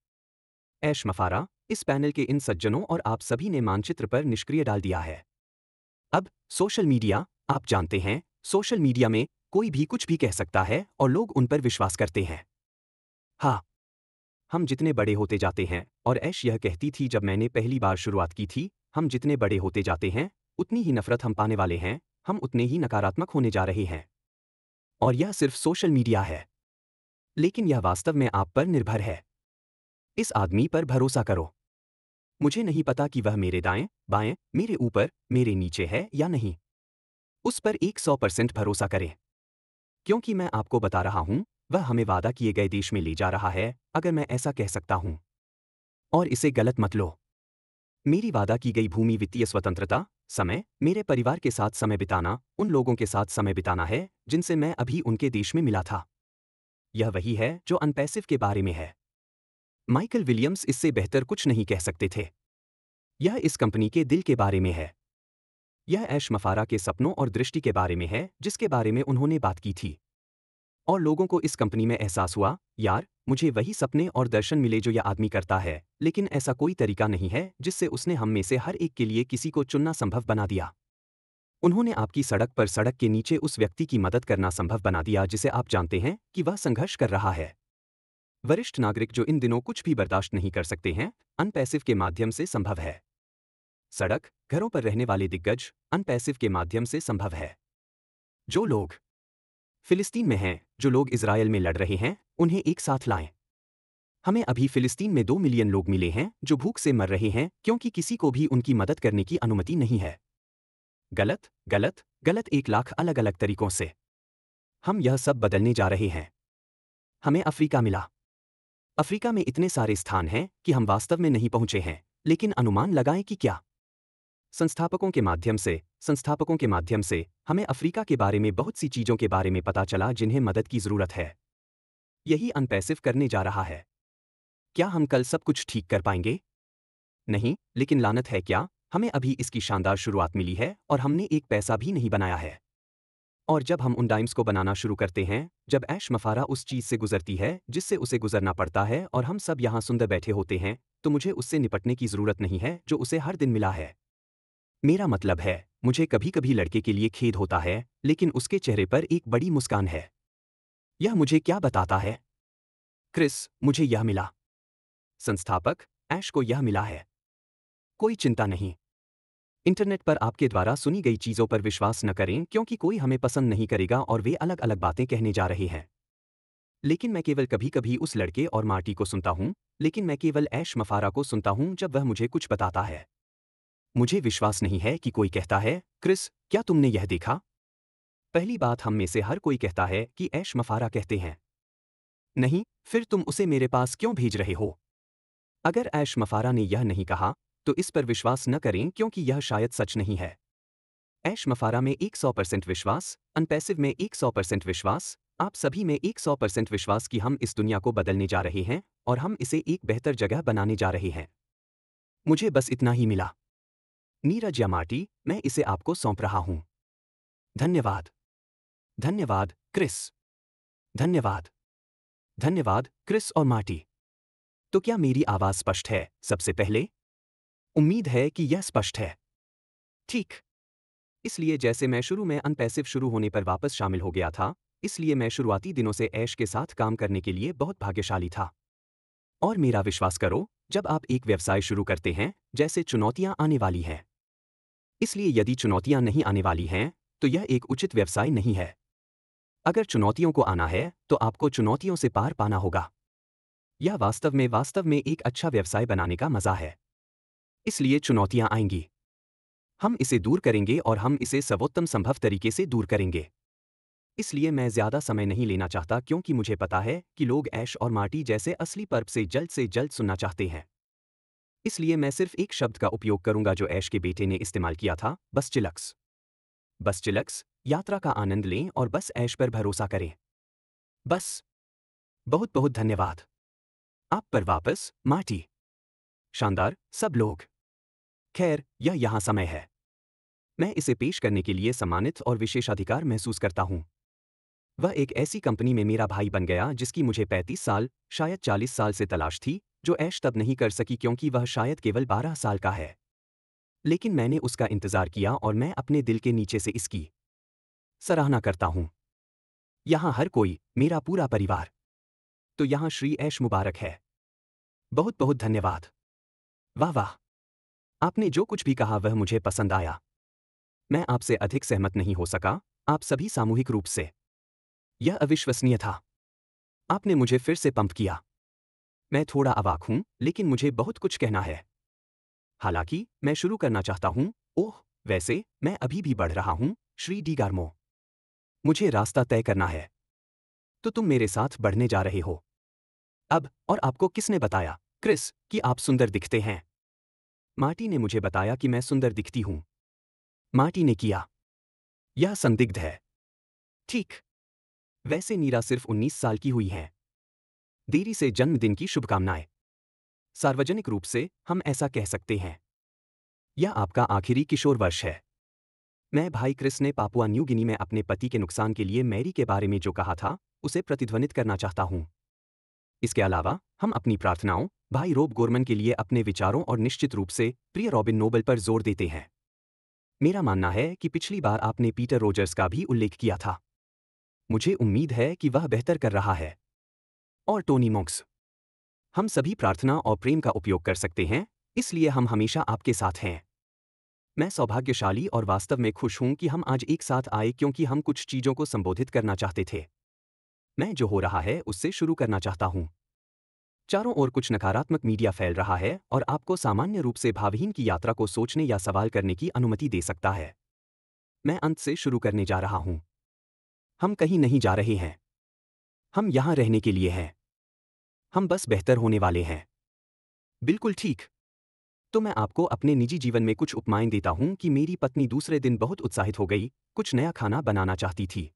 ऐश मफारा, इस पैनल के इन सज्जनों और आप सभी ने मानचित्र पर निष्क्रिय डाल दिया है। अब सोशल मीडिया, आप जानते हैं, सोशल मीडिया में कोई भी कुछ भी कह सकता है और लोग उन पर विश्वास करते हैं। हाँ, हम जितने बड़े होते जाते हैं, और ऐश यह कहती थी जब मैंने पहली बार शुरुआत की थी, हम जितने बड़े होते जाते हैं, उतनी ही नफरत हम पाने वाले हैं, हम उतने ही नकारात्मक होने जा रहे हैं। और यह सिर्फ सोशल मीडिया है। लेकिन यह वास्तव में आप पर निर्भर है। इस आदमी पर भरोसा करो। मुझे नहीं पता कि वह मेरे दाएं, बाएं, मेरे ऊपर, मेरे नीचे है या नहीं। उस पर 100% भरोसा करें। क्योंकि मैं आपको बता रहा हूं, वह हमें वादा किए गए देश में ले जा रहा है, अगर मैं ऐसा कह सकता हूं। और इसे गलत मत लो। मेरी वादा की गई भूमि वित्तीय स्वतंत्रता, समय, मेरे परिवार के साथ समय बिताना, उन लोगों के साथ समय बिताना है जिनसे मैं अभी उनके देश में मिला था। यह वही है जो अनपैसिव के बारे में है। माइकल विलियम्स इससे बेहतर कुछ नहीं कह सकते थे। यह इस कंपनी के दिल के बारे में है। यह ऐश मफारा के सपनों और दृष्टि के बारे में है जिसके बारे में उन्होंने बात की थी। और लोगों को इस कंपनी में एहसास हुआ, यार, मुझे वही सपने और दर्शन मिले जो यह आदमी करता है, लेकिन ऐसा कोई तरीका नहीं है जिससे उसने हम में से हर एक के लिए किसी को चुनना संभव बना दिया। उन्होंने आपकी सड़क पर सड़क के नीचे उस व्यक्ति की मदद करना संभव बना दिया जिसे आप जानते हैं कि वह संघर्ष कर रहा है। वरिष्ठ नागरिक जो इन दिनों कुछ भी बर्दाश्त नहीं कर सकते हैं, अनपैसिव के माध्यम से संभव है। सड़क, घरों पर रहने वाले दिग्गज, अनपैसिव के माध्यम से संभव है। जो लोग फिलिस्तीन में हैं, जो लोग इजरायल में लड़ रहे हैं, उन्हें एक साथ लाएं। हमें अभी फिलिस्तीन में 2 मिलियन लोग मिले हैं जो भूख से मर रहे हैं क्योंकि किसी को भी उनकी मदद करने की अनुमति नहीं है। गलत, गलत, गलत 1 लाख अलग अलग तरीकों से। हम यह सब बदलने जा रहे हैं। हमें अफ्रीका मिला। अफ्रीका में इतने सारे स्थान हैं कि हम वास्तव में नहीं पहुंचे हैं, लेकिन अनुमान लगाएं कि क्या। संस्थापकों के माध्यम से हमें अफ्रीका के बारे में बहुत सी चीजों के बारे में पता चला जिन्हें मदद की जरूरत है। यही अनपैसिव करने जा रहा है। क्या हम कल सब कुछ ठीक कर पाएंगे? नहीं, लेकिन लानत है क्या, हमें अभी इसकी शानदार शुरुआत मिली है और हमने एक पैसा भी नहीं बनाया है। और जब हम उन डाइम्स को बनाना शुरू करते हैं, जब ऐश मफारा उस चीज से गुजरती है जिससे उसे गुजरना पड़ता है और हम सब यहाँ सुंदर बैठे होते हैं, तो मुझे उससे निपटने की जरूरत नहीं है जो उसे हर दिन मिला है। मेरा मतलब है, मुझे कभी कभी लड़के के लिए खेद होता है, लेकिन उसके चेहरे पर एक बड़ी मुस्कान है। यह मुझे क्या बताता है? क्रिस, मुझे यह मिला। संस्थापक, ऐश को यह मिला है। कोई चिंता नहीं। इंटरनेट पर आपके द्वारा सुनी गई चीजों पर विश्वास न करें क्योंकि कोई हमें पसंद नहीं करेगा और वे अलग अलग बातें कहने जा रहे हैं। लेकिन मैं केवल कभी कभी उस लड़के और मार्टी को सुनता हूं, लेकिन मैं केवल ऐश मफारा को सुनता हूं जब वह मुझे कुछ बताता है। मुझे विश्वास नहीं है कि कोई कहता है, क्रिस, क्या तुमने यह देखा? पहली बात, हम में से हर कोई कहता है कि ऐश मफारा कहते हैं। नहीं, फिर तुम उसे मेरे पास क्यों भेज रहे हो? अगर ऐश मफारा ने यह नहीं कहा, तो इस पर विश्वास न करें क्योंकि यह शायद सच नहीं है। ऐश मफारा में 100% विश्वास, अनपैसिव में 100% विश्वास, आप सभी में 100% विश्वास कि हम इस दुनिया को बदलने जा रहे हैं और हम इसे एक बेहतर जगह बनाने जा रहे हैं। मुझे बस इतना ही मिला। नीरज या मार्टी, मैं इसे आपको सौंप रहा हूं। धन्यवाद। धन्यवाद, क्रिस। धन्यवाद। धन्यवाद, क्रिस और मार्टी। तो क्या मेरी आवाज स्पष्ट है, सबसे पहले? उम्मीद है कि यह स्पष्ट है। ठीक। इसलिए जैसे मैं शुरू में अनपैसिव शुरू होने पर वापस शामिल हो गया था, इसलिए मैं शुरुआती दिनों से ऐश के साथ काम करने के लिए बहुत भाग्यशाली था। और मेरा विश्वास करो, जब आप एक व्यवसाय शुरू करते हैं, जैसे चुनौतियां आने वाली हैं। इसलिए यदि चुनौतियां नहीं आने वाली हैं, तो यह एक उचित व्यवसाय नहीं है। अगर चुनौतियों को आना है, तो आपको चुनौतियों से पार पाना होगा। यह वास्तव में एक अच्छा व्यवसाय बनाने का मजा है। इसलिए चुनौतियां आएंगी। हम इसे दूर करेंगे और हम इसे सर्वोत्तम संभव तरीके से दूर करेंगे। इसलिए मैं ज्यादा समय नहीं लेना चाहता क्योंकि मुझे पता है कि लोग ऐश और मार्टी जैसे असली पर्व से जल्द सुनना चाहते हैं। इसलिए मैं सिर्फ एक शब्द का उपयोग करूंगा जो ऐश के बेटे ने इस्तेमाल किया था, बस चिलक्स। बस चिलक्स, यात्रा का आनंद लें और बस ऐश पर भरोसा करें। बस। बहुत बहुत धन्यवाद। आप पर वापस, मार्टी। शानदार, सब लोग। खैर, यह यहाँ समय है। मैं इसे पेश करने के लिए सम्मानित और विशेषाधिकार महसूस करता हूं। वह एक ऐसी कंपनी में मेरा भाई बन गया जिसकी मुझे 35 साल, शायद 40 साल से तलाश थी, जो ऐश तब नहीं कर सकी क्योंकि वह शायद केवल 12 साल का है। लेकिन मैंने उसका इंतजार किया और मैं अपने दिल के नीचे से इसकी सराहना करता हूं। यहां हर कोई, मेरा पूरा परिवार। तो यहां श्री ऐश मुबारक है। बहुत बहुत धन्यवाद। वाह वाह। आपने जो कुछ भी कहा वह मुझे पसंद आया। मैं आपसे अधिक सहमत नहीं हो सका, आप सभी सामूहिक रूप से। यह अविश्वसनीय था। आपने मुझे फिर से पंप किया। मैं थोड़ा अवाक हूं, लेकिन मुझे बहुत कुछ कहना है। हालांकि, मैं शुरू करना चाहता हूं। ओह, वैसे, मैं अभी भी बढ़ रहा हूं, श्री डी गार्मो। मुझे रास्ता तय करना है। तो तुम मेरे साथ बढ़ने जा रहे हो। अब, और आपको किसने बताया, क्रिस, कि आप सुंदर दिखते हैं? मार्टी ने मुझे बताया कि मैं सुंदर दिखती हूं। मार्टी ने किया। यह संदिग्ध है। ठीक। वैसे नीरा सिर्फ 19 साल की हुई हैं। देरी से जन्मदिन की शुभकामनाएं। सार्वजनिक रूप से, हम ऐसा कह सकते हैं। यह आपका आखिरी किशोर वर्ष है। मैं भाई क्रिस ने पापुआ न्यू गिनी में अपने पति के नुकसान के लिए मैरी के बारे में जो कहा था, उसे प्रतिध्वनित करना चाहता हूं। इसके अलावा, हम अपनी प्रार्थनाओं, भाई रोब गोरमन के लिए अपने विचारों और निश्चित रूप से, प्रिय रॉबिन नोबल पर जोर देते हैं। मेरा मानना है कि पिछली बार आपने पीटर रोजर्स का भी उल्लेख किया था। मुझे उम्मीद है कि वह बेहतर कर रहा है। और टोनी मोक्स। हम सभी प्रार्थना और प्रेम का उपयोग कर सकते हैं, इसलिए हम हमेशा आपके साथ हैं। मैं सौभाग्यशाली और वास्तव में खुश हूं कि हम आज एक साथ आए क्योंकि हम कुछ चीजों को संबोधित करना चाहते थे। मैं जो हो रहा है उससे शुरू करना चाहता हूं। चारों ओर कुछ नकारात्मक मीडिया फैल रहा है और आपको सामान्य रूप से भावहीन की यात्रा को सोचने या सवाल करने की अनुमति दे सकता है। मैं अंत से शुरू करने जा रहा हूं। हम कहीं नहीं जा रहे हैं। हम यहां रहने के लिए हैं। हम बस बेहतर होने वाले हैं। बिल्कुल ठीक। तो मैं आपको अपने निजी जीवन में कुछ उपमाएं देता हूं कि मेरी पत्नी दूसरे दिन बहुत उत्साहित हो गई, कुछ नया खाना बनाना चाहती थी।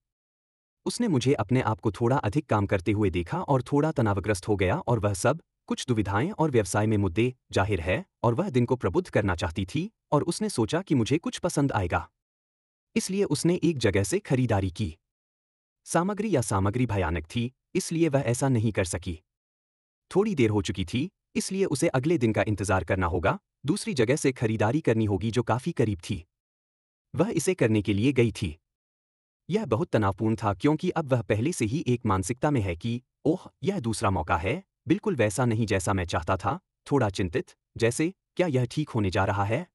उसने मुझे अपने आप को थोड़ा अधिक काम करते हुए देखा और थोड़ा तनावग्रस्त हो गया और वह सब, कुछ दुविधाएं और व्यवसाय में मुद्दे, जाहिर है, और वह दिन को प्रबुद्ध करना चाहती थी और उसने सोचा कि मुझे कुछ पसंद आएगा। इसलिए उसने एक जगह से खरीदारी की। सामग्री भयानक थी, इसलिए वह ऐसा नहीं कर सकी। थोड़ी देर हो चुकी थी, इसलिए उसे अगले दिन का इंतजार करना होगा, दूसरी जगह से खरीदारी करनी होगी जो काफी करीब थी। वह इसे करने के लिए गई थी। यह बहुत तनावपूर्ण था क्योंकि अब वह पहले से ही एक मानसिकता में है कि ओह, यह दूसरा मौका है, बिल्कुल वैसा नहीं जैसा मैं चाहता था, थोड़ा चिंतित, जैसे क्या यह ठीक होने जा रहा है?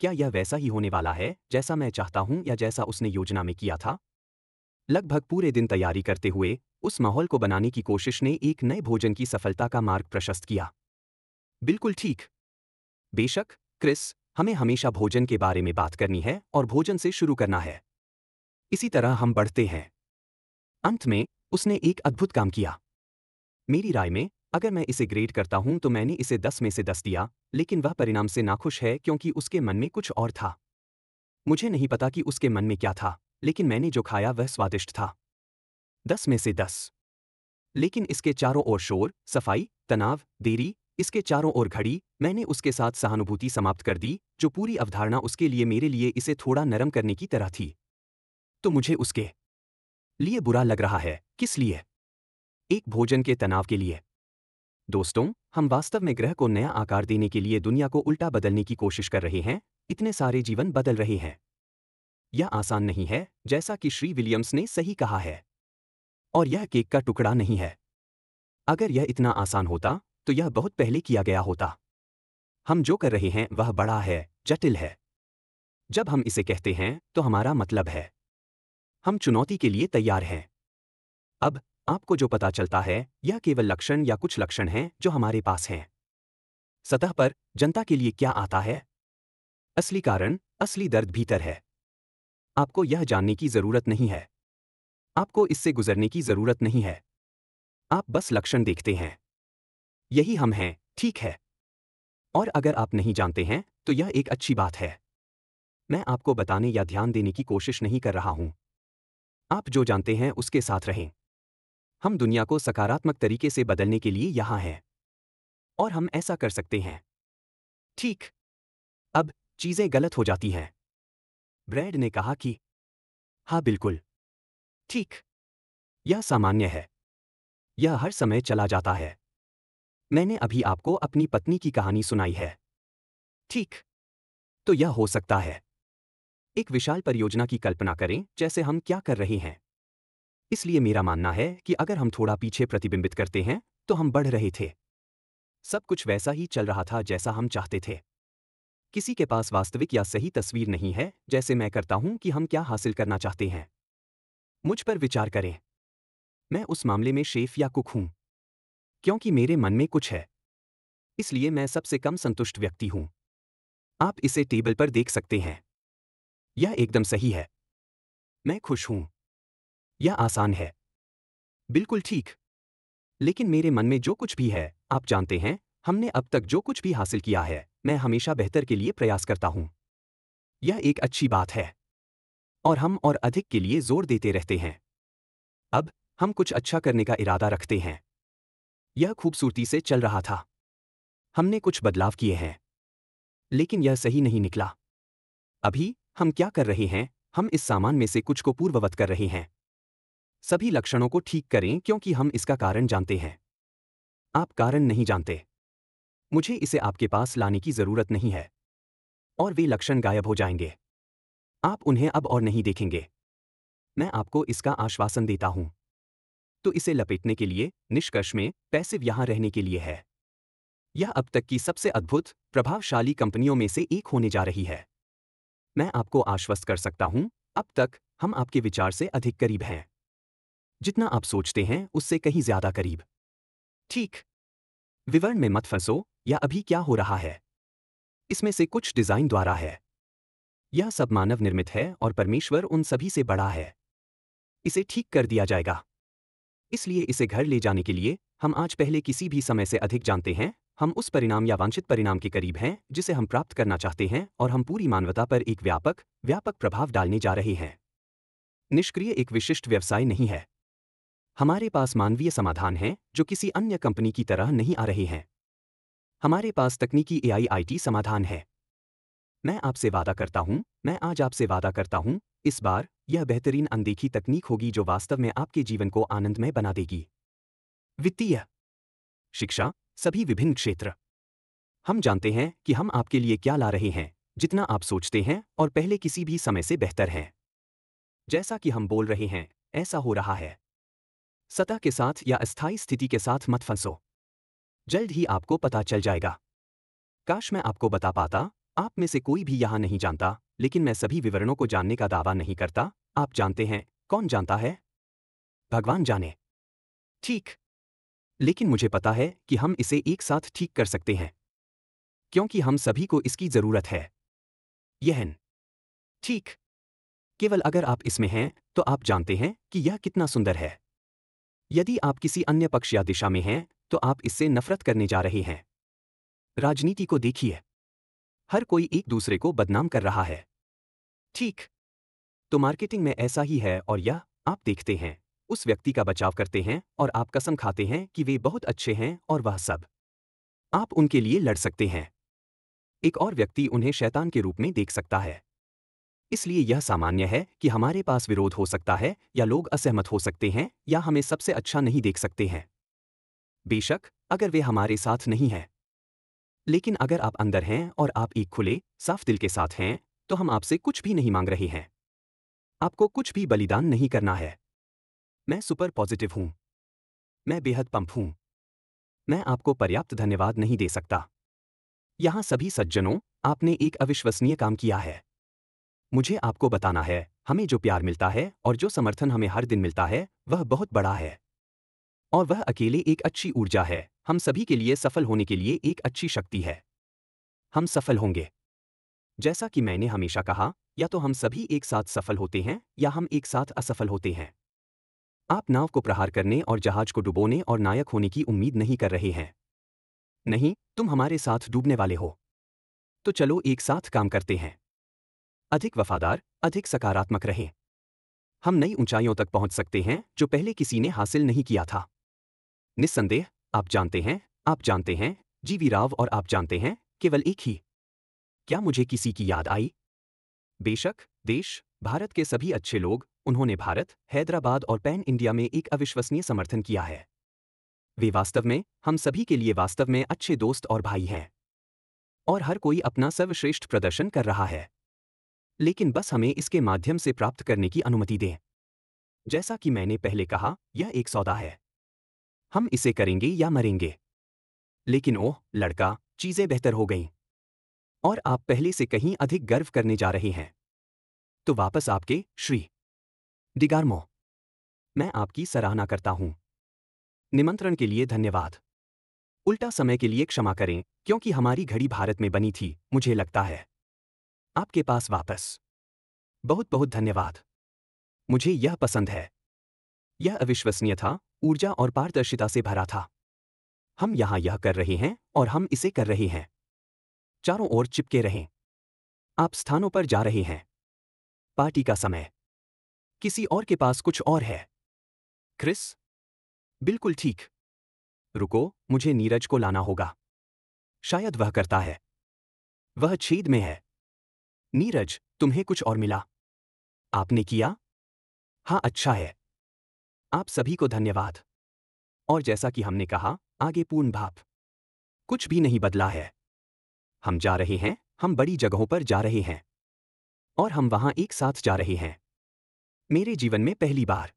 क्या यह वैसा ही होने वाला है जैसा मैं चाहता हूं या जैसा उसने योजना में किया था? लगभग पूरे दिन तैयारी करते हुए, उस माहौल को बनाने की कोशिश ने एक नए भोजन की सफलता का मार्ग प्रशस्त किया। बिल्कुल ठीक। बेशक, क्रिस, हमें हमेशा भोजन के बारे में बात करनी है और भोजन से शुरू करना है। इसी तरह हम बढ़ते हैं। अंत में, उसने एक अद्भुत काम किया। मेरी राय में, अगर मैं इसे ग्रेड करता हूं तो मैंने इसे 10 में से 10 दिया, लेकिन वह परिणाम से नाखुश है क्योंकि उसके मन में कुछ और था। मुझे नहीं पता कि उसके मन में क्या था, लेकिन मैंने जो खाया वह स्वादिष्ट था। 10 में से 10। लेकिन इसके चारों ओर शोर, सफाई, तनाव, देरी, इसके चारों ओर घड़ी, मैंने उसके साथ सहानुभूति समाप्त कर दी, जो पूरी अवधारणा उसके लिए मेरे लिए इसे थोड़ा नरम करने की तरह थी। तो मुझे उसके लिए बुरा लग रहा है, किस लिए? एक भोजन के तनाव के लिए। दोस्तों, हम वास्तव में ग्रह को नया आकार देने के लिए दुनिया को उल्टा बदलने की कोशिश कर रहे हैं, इतने सारे जीवन बदल रहे हैं। यह आसान नहीं है, जैसा कि श्री विलियम्स ने सही कहा है। और यह केक का टुकड़ा नहीं है। अगर यह इतना आसान होता, तो यह बहुत पहले किया गया होता। हम जो कर रहे हैं वह बड़ा है, जटिल है। जब हम इसे कहते हैं, तो हमारा मतलब है हम चुनौती के लिए तैयार हैं। अब, आपको जो पता चलता है, यह केवल लक्षण या कुछ लक्षण हैं जो हमारे पास हैं। सतह पर, जनता के लिए क्या आता है? असली कारण, असली दर्द भीतर है। आपको यह जानने की जरूरत नहीं है। आपको इससे गुजरने की जरूरत नहीं है। आप बस लक्षण देखते हैं। यही हम हैं, ठीक है। और अगर आप नहीं जानते हैं, तो यह एक अच्छी बात है। मैं आपको बताने या ध्यान देने की कोशिश नहीं कर रहा हूं। आप जो जानते हैं उसके साथ रहें। हम दुनिया को सकारात्मक तरीके से बदलने के लिए यहां हैं। और हम ऐसा कर सकते हैं। ठीक। अब, चीजें गलत हो जाती हैं। ब्रैड ने कहा कि हाँ बिल्कुल। ठीक। यह सामान्य है। यह हर समय चला जाता है। मैंने अभी आपको अपनी पत्नी की कहानी सुनाई है। ठीक। तो यह हो सकता है। एक विशाल परियोजना की कल्पना करें जैसे हम क्या कर रहे हैं। इसलिए मेरा मानना है कि अगर हम थोड़ा पीछे प्रतिबिंबित करते हैं, तो हम बढ़ रहे थे। सब कुछ वैसा ही चल रहा था जैसा हम चाहते थे। किसी के पास वास्तविक या सही तस्वीर नहीं है, जैसे मैं करता हूं कि हम क्या हासिल करना चाहते हैं। मुझ पर विचार करें। मैं उस मामले में शेफ या कुक हूं। क्योंकि मेरे मन में कुछ है। इसलिए मैं सबसे कम संतुष्ट व्यक्ति हूं। आप इसे टेबल पर देख सकते हैं। यह एकदम सही है। मैं खुश हूं। यह आसान है। बिल्कुल ठीक। लेकिन मेरे मन में जो कुछ भी है, आप जानते हैं, हमने अब तक जो कुछ भी हासिल किया है, मैं हमेशा बेहतर के लिए प्रयास करता हूं। यह एक अच्छी बात है। और हम और अधिक के लिए जोर देते रहते हैं। अब, हम कुछ अच्छा करने का इरादा रखते हैं। यह खूबसूरती से चल रहा था। हमने कुछ बदलाव किए हैं। लेकिन यह सही नहीं निकला। अभी, हम क्या कर रहे हैं, हम इस सामान में से कुछ को पूर्ववत कर रहे हैं। सभी लक्षणों को ठीक करें क्योंकि हम इसका कारण जानते हैं। आप कारण नहीं जानते। मुझे इसे आपके पास लाने की जरूरत नहीं है। और वे लक्षण गायब हो जाएंगे। आप उन्हें अब और नहीं देखेंगे। मैं आपको इसका आश्वासन देता हूं। तो इसे लपेटने के लिए, निष्कर्ष में, पैसिव यहां रहने के लिए है। यह अब तक की सबसे अद्भुत, प्रभावशाली कंपनियों में से एक होने जा रही है। मैं आपको आश्वस्त कर सकता हूं, अब तक हम आपके विचार से अधिक करीब हैं। जितना आप सोचते हैं उससे कहीं ज्यादा करीब। ठीक। विवरण में मत फंसो या अभी क्या हो रहा है। इसमें से कुछ डिजाइन द्वारा है। यह सब मानव निर्मित है और परमेश्वर उन सभी से बड़ा है। इसे ठीक कर दिया जाएगा। इसलिए इसे घर ले जाने के लिए हम आज पहले किसी भी समय से अधिक जानते हैं। हम उस परिणाम या वांछित परिणाम के करीब हैं जिसे हम प्राप्त करना चाहते हैं और हम पूरी मानवता पर एक व्यापक व्यापक प्रभाव डालने जा रहे हैं। निष्क्रिय एक विशिष्ट व्यवसाय नहीं है। हमारे पास मानवीय समाधान हैं जो किसी अन्य कंपनी की तरह नहीं आ रहे हैं। हमारे पास तकनीकी एआई आईटी समाधान है। मैं आपसे वादा करता हूं, मैं आज आपसे वादा करता हूं, इस बार यह बेहतरीन अनदेखी तकनीक होगी जो वास्तव में आपके जीवन को आनंदमय बना देगी। वित्तीय, शिक्षा, सभी विभिन्न क्षेत्र। हम जानते हैं कि हम आपके लिए क्या ला रहे हैं, जितना आप सोचते हैं और पहले किसी भी समय से बेहतर है। जैसा कि हम बोल रहे हैं, ऐसा हो रहा है। सतह के साथ या अस्थायी स्थिति के साथ मत फंसो। जल्द ही आपको पता चल जाएगा। काश मैं आपको बता पाता, आप में से कोई भी यहां नहीं जानता, लेकिन मैं सभी विवरणों को जानने का दावा नहीं करता। आप जानते हैं, कौन जानता है? भगवान जाने। ठीक। लेकिन मुझे पता है कि हम इसे एक साथ ठीक कर सकते हैं। क्योंकि हम सभी को इसकी जरूरत है। यहन। ठीक। केवल अगर आप इसमें हैं, तो आप जानते हैं कि यह कितना सुंदर है। यदि आप किसी अन्य पक्ष या दिशा में हैं, तो आप इससे नफरत करने जा रहे हैं। राजनीति को देखिए। हर कोई एक दूसरे को बदनाम कर रहा है। ठीक। तो मार्केटिंग में ऐसा ही है और यह, आप देखते हैं, उस व्यक्ति का बचाव करते हैं और आप कसम खाते हैं कि वे बहुत अच्छे हैं और वह सब। आप उनके लिए लड़ सकते हैं। एक और व्यक्ति उन्हें शैतान के रूप में देख सकता है। इसलिए यह सामान्य है कि हमारे पास विरोध हो सकता है या लोग असहमत हो सकते हैं या हमें सबसे अच्छा नहीं देख सकते हैं। बेशक, अगर वे हमारे साथ नहीं हैं। लेकिन अगर आप अंदर हैं और आप एक खुले, साफ दिल के साथ हैं, तो हम आपसे कुछ भी नहीं मांग रहे हैं। आपको कुछ भी बलिदान नहीं करना है। मैं सुपर पॉजिटिव हूं। मैं बेहद पंप हूं। मैं आपको पर्याप्त धन्यवाद नहीं दे सकता। यहां सभी सज्जनों, आपने एक अविश्वसनीय काम किया है। मुझे आपको बताना है, हमें जो प्यार मिलता है और जो समर्थन हमें हर दिन मिलता है, वह बहुत बड़ा है। और वह अकेले एक अच्छी ऊर्जा है, हम सभी के लिए सफल होने के लिए एक अच्छी शक्ति है। हम सफल होंगे। जैसा कि मैंने हमेशा कहा, या तो हम सभी एक साथ सफल होते हैं या हम एक साथ असफल होते हैं। आप नाव को प्रहार करने और जहाज को डुबोने और नायक होने की उम्मीद नहीं कर रहे हैं। नहीं, तुम हमारे साथ डूबने वाले हो। तो चलो एक साथ काम करते हैं। अधिक वफादार, अधिक सकारात्मक रहें। हम नई ऊंचाइयों तक पहुंच सकते हैं जो पहले किसी ने हासिल नहीं किया था। निस्संदेह, आप जानते हैं, जीवी राव और आप जानते हैं, केवल एक ही। क्या मुझे किसी की याद आई? बेशक, देश, भारत के सभी अच्छे लोग, उन्होंने भारत, हैदराबाद और पैन इंडिया में एक अविश्वसनीय समर्थन किया है। वे वास्तव में, हम सभी के लिए वास्तव में अच्छे दोस्त और भाई हैं। और हर कोई अपना सर्वश्रेष्ठ प्रदर्शन कर रहा है। लेकिन बस हमें इसके माध्यम से प्राप्त करने की अनुमति दें। जैसा कि मैंने पहले कहा, यह एक सौदा है। हम इसे करेंगे या मरेंगे। लेकिन ओह, लड़का, चीजें बेहतर हो गईं। और आप पहले से कहीं अधिक गर्व करने जा रहे हैं। तो वापस आपके, श्री डिगार्मो। मैं आपकी सराहना करता हूं। निमंत्रण के लिए धन्यवाद। उल्टा समय के लिए क्षमा करें, क्योंकि हमारी घड़ी भारत में बनी थी, मुझे लगता है। आपके पास वापस। बहुत बहुत धन्यवाद। मुझे यह पसंद है। यह अविश्वसनीय था, ऊर्जा और पारदर्शिता से भरा था। हम यहां यह कर रहे हैं और हम इसे कर रहे हैं। चारों ओर चिपके रहें। आप स्थानों पर जा रहे हैं। पार्टी का समय। किसी और के पास कुछ और है। क्रिस? बिल्कुल ठीक। रुको, मुझे नीरज को लाना होगा। शायद वह करता है। वह छेद में है। नीरज, तुम्हें कुछ और मिला? आपने किया? हाँ, अच्छा है। आप सभी को धन्यवाद। और जैसा कि हमने कहा, आगे पूर्ण भाप। कुछ भी नहीं बदला है। हम जा रहे हैं, हम बड़ी जगहों पर जा रहे हैं। और हम वहां एक साथ जा रहे हैं। मेरे जीवन में पहली बार।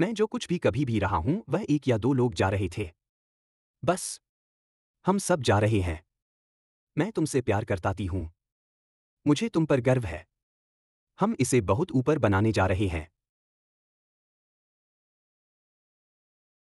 मैं जो कुछ भी कभी भी रहा हूं, वह एक या दो लोग जा रहे थे। बस। हम सब जा रहे हैं। मैं तुमसे प्यार करताती हूं। मुझे तुम पर गर्व है। हम इसे बहुत ऊपर बनाने जा रहे हैं।